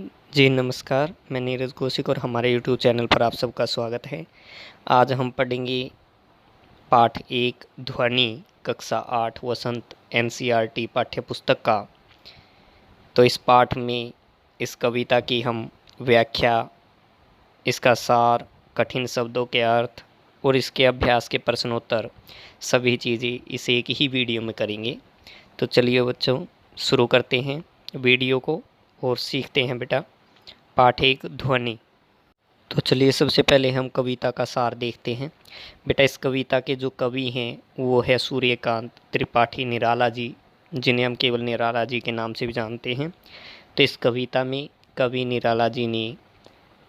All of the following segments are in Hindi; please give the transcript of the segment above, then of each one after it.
जी नमस्कार, मैं नीरज कौशिक और हमारे यूट्यूब चैनल पर आप सबका स्वागत है। आज हम पढ़ेंगे पाठ 1 ध्वनि कक्षा 8 वसंत एनसीईआरटी पाठ्यपुस्तक का। तो इस पाठ में इस कविता की हम व्याख्या, इसका सार, कठिन शब्दों के अर्थ और इसके अभ्यास के प्रश्नोत्तर सभी चीज़ें इस एक ही वीडियो में करेंगे। तो चलिए बच्चों, शुरू करते हैं वीडियो को और सीखते हैं बेटा पाठ 1 ध्वनि। तो चलिए सबसे पहले हम कविता का सार देखते हैं। बेटा इस कविता के जो कवि हैं वो है सूर्यकांत त्रिपाठी निराला जी, जिन्हें हम केवल निराला जी के नाम से भी जानते हैं। तो इस कविता में कवि निराला जी ने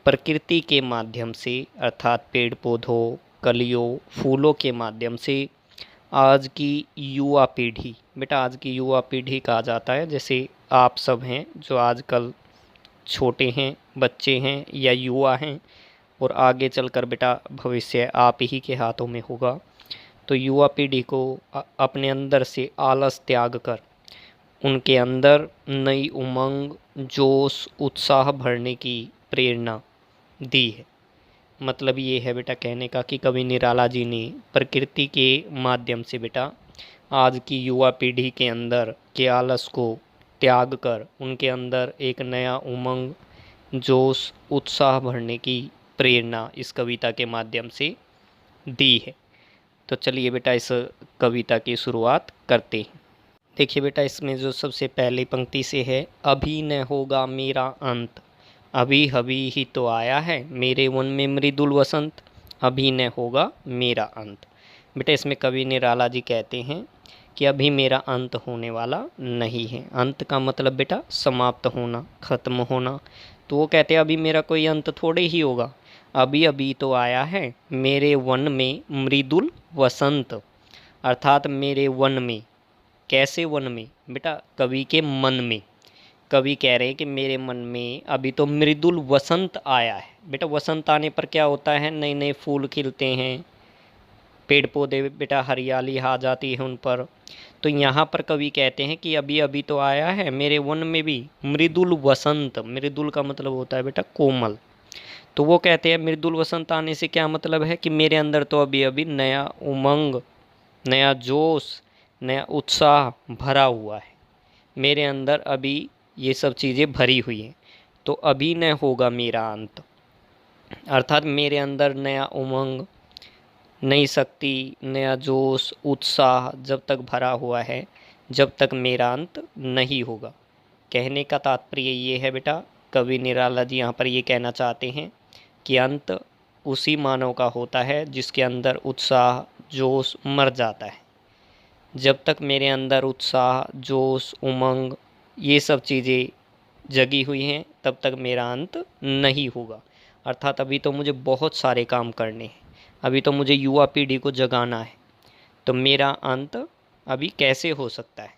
प्रकृति के माध्यम से अर्थात पेड़ पौधों, कलियों, फूलों के माध्यम से आज की युवा पीढ़ी, बेटा आज की युवा पीढ़ी कहा जाता है जैसे आप सब हैं जो आजकल छोटे हैं, बच्चे हैं या युवा हैं और आगे चलकर बेटा भविष्य आप ही के हाथों में होगा। तो युवा पीढ़ी को अपने अंदर से आलस त्याग कर उनके अंदर नई उमंग, जोश, उत्साह भरने की प्रेरणा दी है। मतलब ये है बेटा कहने का कि कवि निराला जी ने प्रकृति के माध्यम से बेटा आज की युवा पीढ़ी के अंदर के आलस को त्याग कर उनके अंदर एक नया उमंग, जोश, उत्साह भरने की प्रेरणा इस कविता के माध्यम से दी है। तो चलिए बेटा इस कविता की शुरुआत करते हैं। देखिए बेटा इसमें जो सबसे पहली पंक्ति से है, अभी न होगा मेरा अंत, अभी अभी ही तो आया है मेरे वन में मृदुल वसंत, अभी न होगा मेरा अंत। बेटा इसमें कवि निराला जी कहते हैं कि अभी मेरा अंत होने वाला नहीं है। अंत का मतलब बेटा समाप्त होना, ख़त्म होना। तो वो कहते हैं अभी मेरा कोई अंत थोड़े ही होगा, अभी अभी तो आया है मेरे वन में मृदुल वसंत। अर्थात मेरे वन में, कैसे वन में बेटा? कवि के मन में। कवि कह रहे हैं कि मेरे मन में अभी तो मृदुल वसंत आया है। बेटा वसंत आने पर क्या होता है? नए नए फूल खिलते हैं, पेड़ पौधे बेटा हरियाली आ जाती है उन पर। तो यहाँ पर कवि कहते हैं कि अभी अभी तो आया है मेरे वन में भी मृदुल वसंत। मृदुल का मतलब होता है बेटा कोमल। तो वो कहते हैं मृदुल वसंत आने से क्या मतलब है कि मेरे अंदर तो अभी अभी नया उमंग, नया जोश, नया उत्साह भरा हुआ है। मेरे अंदर अभी ये सब चीज़ें भरी हुई हैं। तो अभी न होगा मेरा अंत, अर्थात मेरे अंदर नया उमंग, नई शक्ति, नया जोश, उत्साह जब तक भरा हुआ है, जब तक मेरा अंत नहीं होगा। कहने का तात्पर्य ये है बेटा, कवि निराला जी यहाँ पर ये कहना चाहते हैं कि अंत उसी मानव का होता है जिसके अंदर उत्साह, जोश मर जाता है। जब तक मेरे अंदर उत्साह, जोश, उमंग ये सब चीज़ें जगी हुई हैं तब तक मेरा अंत नहीं होगा। अर्थात अभी तो मुझे बहुत सारे काम करने हैं, अभी तो मुझे युवा पीढ़ी को जगाना है। तो मेरा अंत अभी कैसे हो सकता है?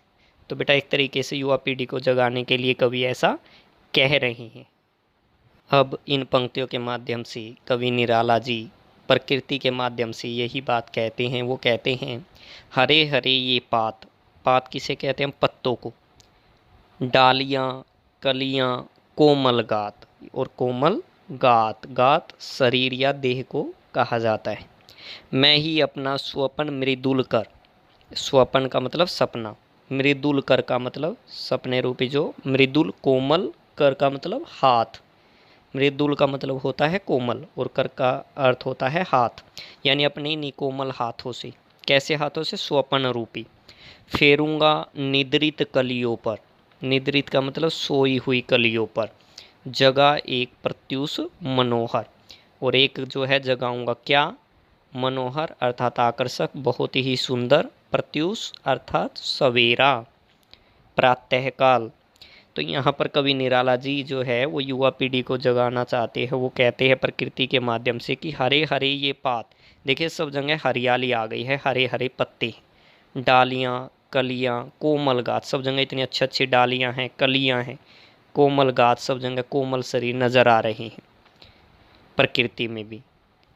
तो बेटा एक तरीके से युवा पीढ़ी को जगाने के लिए कवि ऐसा कह रहे हैं। अब इन पंक्तियों के माध्यम से कवि निराला जी प्रकृति के माध्यम से यही बात कहते हैं। वो कहते हैं, हरे हरे ये पात, पात किसे कहते हैं? पत्तों को। डालियाँ, कलियाँ, कोमल गात, और कोमल गात, गात शरीर या देह को कहा जाता है। मैं ही अपना स्वपन मृदुल कर, स्वपन का मतलब सपना, मृदुल कर का मतलब सपने रूपी जो, मृदुल कोमल, कर का मतलब हाथ। मृदुल का मतलब होता है कोमल और कर का अर्थ होता है हाथ, यानी अपने इन्हीं कोमल हाथों से। कैसे हाथों से? स्वपन रूपी। फेरूंगा निद्रित कलियों पर, निद्रित का मतलब सोई हुई कलियों पर, जगह एक प्रत्युष मनोहर, और एक जो है जगाऊंगा क्या? मनोहर अर्थात आकर्षक, बहुत ही सुंदर, प्रत्युष अर्थात सवेरा, प्रातःकाल। तो यहाँ पर कवि निराला जी जो है वो युवा पीढ़ी को जगाना चाहते हैं। वो कहते हैं प्रकृति के माध्यम से कि हरे हरे ये पात, देखिए सब जगह हरियाली आ गई है, हरे हरे पत्ते, डालियाँ, कलियाँ, कोमल गात, सब जगह इतनी अच्छी अच्छी डालियाँ हैं, कलियाँ हैं, कोमल गात, सब जगह कोमल शरीर नज़र आ रहे हैं। प्रकृति में भी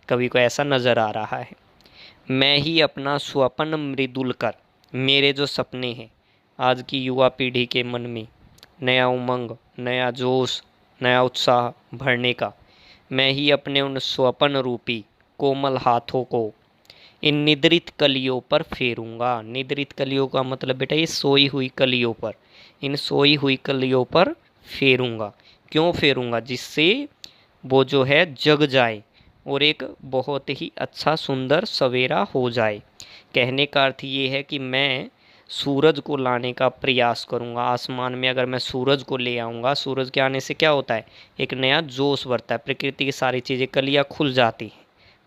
कवि को ऐसा नज़र आ रहा है। मैं ही अपना स्वपन मृदुल कर, मेरे जो सपने हैं आज की युवा पीढ़ी के मन में, नया उमंग, नया जोश, नया उत्साह भरने का मैं ही अपने उन स्वपन रूपी कोमल हाथों को इन निद्रित कलियों पर फेरूंगा। निद्रित कलियों का मतलब बेटा ये सोई हुई कलियों पर, इन सोई हुई कलियों पर फेरूंगा। क्यों फेरूंगा? जिससे वो जो है जग जाए और एक बहुत ही अच्छा सुंदर सवेरा हो जाए। कहने का अर्थ ये है कि मैं सूरज को लाने का प्रयास करूंगा। आसमान में अगर मैं सूरज को ले आऊँगा, सूरज के आने से क्या होता है, एक नया जोश बढ़ता है, प्रकृति की सारी चीज़ें, कलियाँ खुल जाती हैं,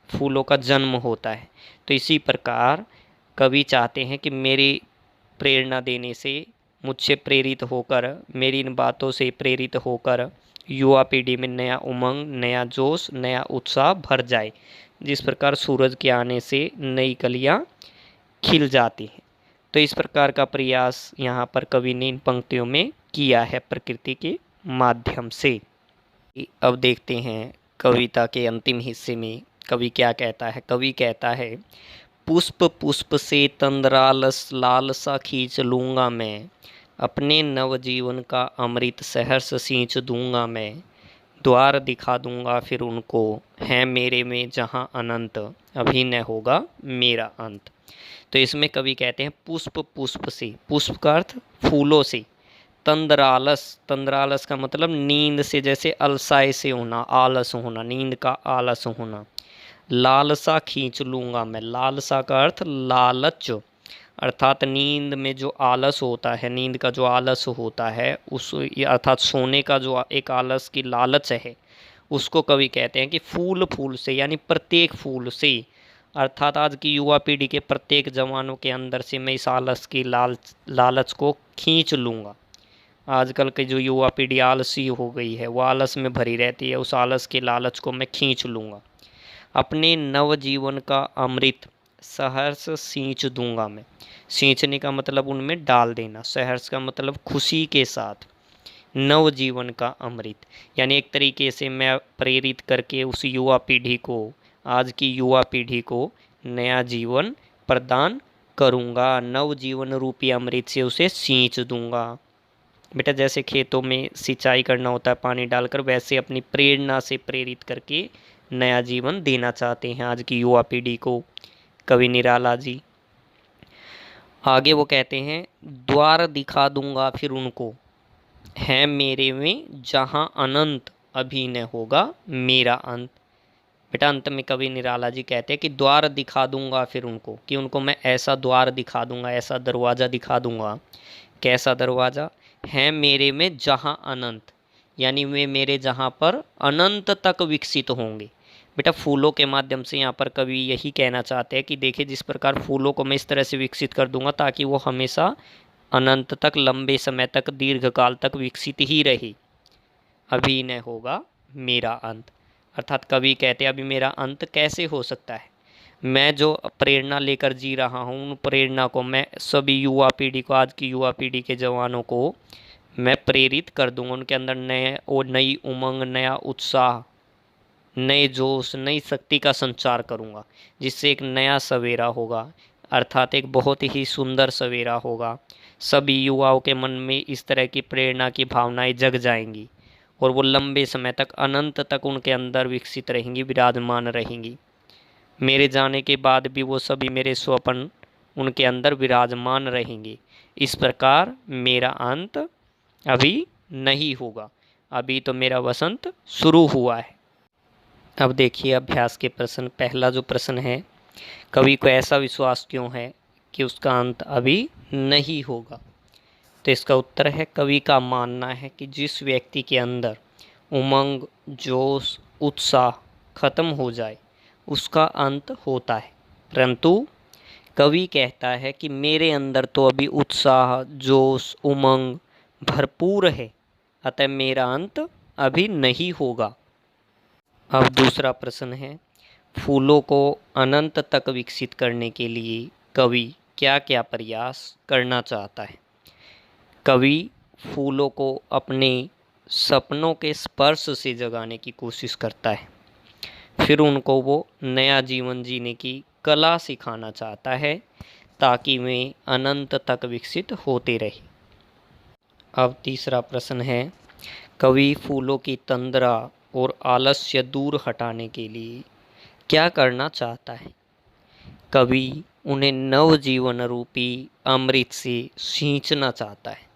फूलों का जन्म होता है। तो इसी प्रकार कवि चाहते हैं कि मेरी प्रेरणा देने से, मुझसे प्रेरित होकर, मेरी इन बातों से प्रेरित होकर युवा पीढ़ी में नया उमंग, नया जोश, नया उत्साह भर जाए। जिस प्रकार सूरज के आने से नई कलियाँ खिल जाती हैं। तो इस प्रकार का प्रयास यहाँ पर कवि ने इन पंक्तियों में किया है प्रकृति के माध्यम से। अब देखते हैं कविता के अंतिम हिस्से में कवि क्या कहता है। कवि कहता है, पुष्प पुष्प से तंद्रालस लालसा खींच लूँगा मैं, अपने नवजीवन का अमृत सहर्ष सींच दूंगा मैं, द्वार दिखा दूंगा फिर उनको, है मेरे में जहाँ अनंत, अभी न होगा मेरा अंत। तो इसमें कवि कहते हैं पुष्प पुष्प से, पुष्प का अर्थ फूलों से, तंद्रालस, तंद्रालस का मतलब नींद से, जैसे अलसाए से होना, आलस होना, नींद का आलस होना। लालसा खींच लूँगा मैं, लालसा का अर्थ लालच, अर्थात नींद में जो आलस होता है, नींद का जो आलस होता है, उस अर्थात सोने का जो एक आलस की लालच है, उसको कवि कहते हैं कि फूल फूल से, यानी प्रत्येक फूल से, अर्थात आज की युवा पीढ़ी के प्रत्येक जवानों के अंदर से मैं इस आलस की लालच को खींच लूँगा। आजकल की जो युवा पीढ़ी आलसी हो गई है, वो आलस में भरी रहती है, उस आलस के लालच को मैं खींच लूँगा। अपने नवजीवन का अमृत सहर्ष सींच दूंगा मैं, सींचने का मतलब उनमें डाल देना, सहर्ष का मतलब खुशी के साथ, नवजीवन का अमृत, यानी एक तरीके से मैं प्रेरित करके उस युवा पीढ़ी को, आज की युवा पीढ़ी को नया जीवन प्रदान करूंगा। नवजीवन रूपी अमृत से उसे सींच दूंगा। बेटा जैसे खेतों में सिंचाई करना होता है पानी डालकर, वैसे अपनी प्रेरणा से प्रेरित करके नया जीवन देना चाहते हैं आज की युवा पीढ़ी को कवि निराला जी। आगे वो कहते हैं, द्वार दिखा दूंगा फिर उनको, है मेरे में जहाँ अनंत, अभी न होगा मेरा अंत। बेटा अंत में कवि निराला जी कहते हैं कि द्वार दिखा दूंगा फिर उनको, कि उनको मैं ऐसा द्वार दिखा दूंगा, ऐसा दरवाज़ा दिखा दूंगा। कैसा दरवाज़ा? है मेरे में जहाँ अनंत, यानी वे मेरे जहाँ पर अनंत तक विकसित होंगे। बेटा फूलों के माध्यम से यहाँ पर कवि यही कहना चाहते हैं कि देखिए जिस प्रकार फूलों को मैं इस तरह से विकसित कर दूंगा ताकि वो हमेशा अनंत तक, लंबे समय तक, दीर्घकाल तक विकसित ही रहे, अभी न होगा मेरा अंत। अर्थात कवि कहते हैं अभी मेरा अंत कैसे हो सकता है, मैं जो प्रेरणा लेकर जी रहा हूँ, उन प्रेरणा को मैं सभी युवा पीढ़ी को, आज की युवा पीढ़ी के जवानों को मैं प्रेरित कर दूंगा, उनके अंदर नए और नई उमंग, नया उत्साह, नए जोश, नई शक्ति का संचार करूंगा, जिससे एक नया सवेरा होगा, अर्थात एक बहुत ही सुंदर सवेरा होगा। सभी युवाओं के मन में इस तरह की प्रेरणा की भावनाएं जग जाएंगी और वो लंबे समय तक, अनंत तक उनके अंदर विकसित रहेंगी, विराजमान रहेंगी। मेरे जाने के बाद भी वो सभी मेरे स्वप्न उनके अंदर विराजमान रहेंगे। इस प्रकार मेरा अंत अभी नहीं होगा, अभी तो मेरा वसंत शुरू हुआ है। अब देखिए अभ्यास के प्रश्न। पहला जो प्रश्न है, कवि को ऐसा विश्वास क्यों है कि उसका अंत अभी नहीं होगा? तो इसका उत्तर है, कवि का मानना है कि जिस व्यक्ति के अंदर उमंग, जोश, उत्साह खत्म हो जाए उसका अंत होता है, परंतु कवि कहता है कि मेरे अंदर तो अभी उत्साह, जोश, उमंग भरपूर है, अतः मेरा अंत अभी नहीं होगा। अब दूसरा प्रश्न है, फूलों को अनंत तक विकसित करने के लिए कवि क्या क्या प्रयास करना चाहता है? कवि फूलों को अपने सपनों के स्पर्श से जगाने की कोशिश करता है, फिर उनको वो नया जीवन जीने की कला सिखाना चाहता है ताकि वे अनंत तक विकसित होते रहे। अब तीसरा प्रश्न है, कवि फूलों की तंद्रा और आलस्य दूर हटाने के लिए क्या करना चाहता है? कवि उन्हें नवजीवन रूपी अमृत से सींचना चाहता है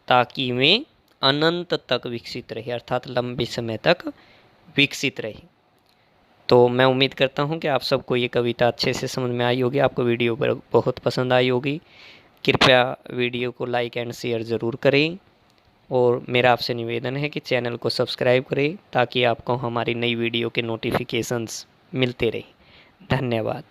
ताकि वे अनंत तक विकसित रहे, अर्थात लंबे समय तक विकसित रहे। तो मैं उम्मीद करता हूँ कि आप सबको ये कविता अच्छे से समझ में आई होगी, आपको वीडियो बहुत पसंद आई होगी। कृपया वीडियो को लाइक एंड शेयर ज़रूर करें और मेरा आपसे निवेदन है कि चैनल को सब्सक्राइब करें ताकि आपको हमारी नई वीडियो के नोटिफिकेशंस मिलते रहें। धन्यवाद।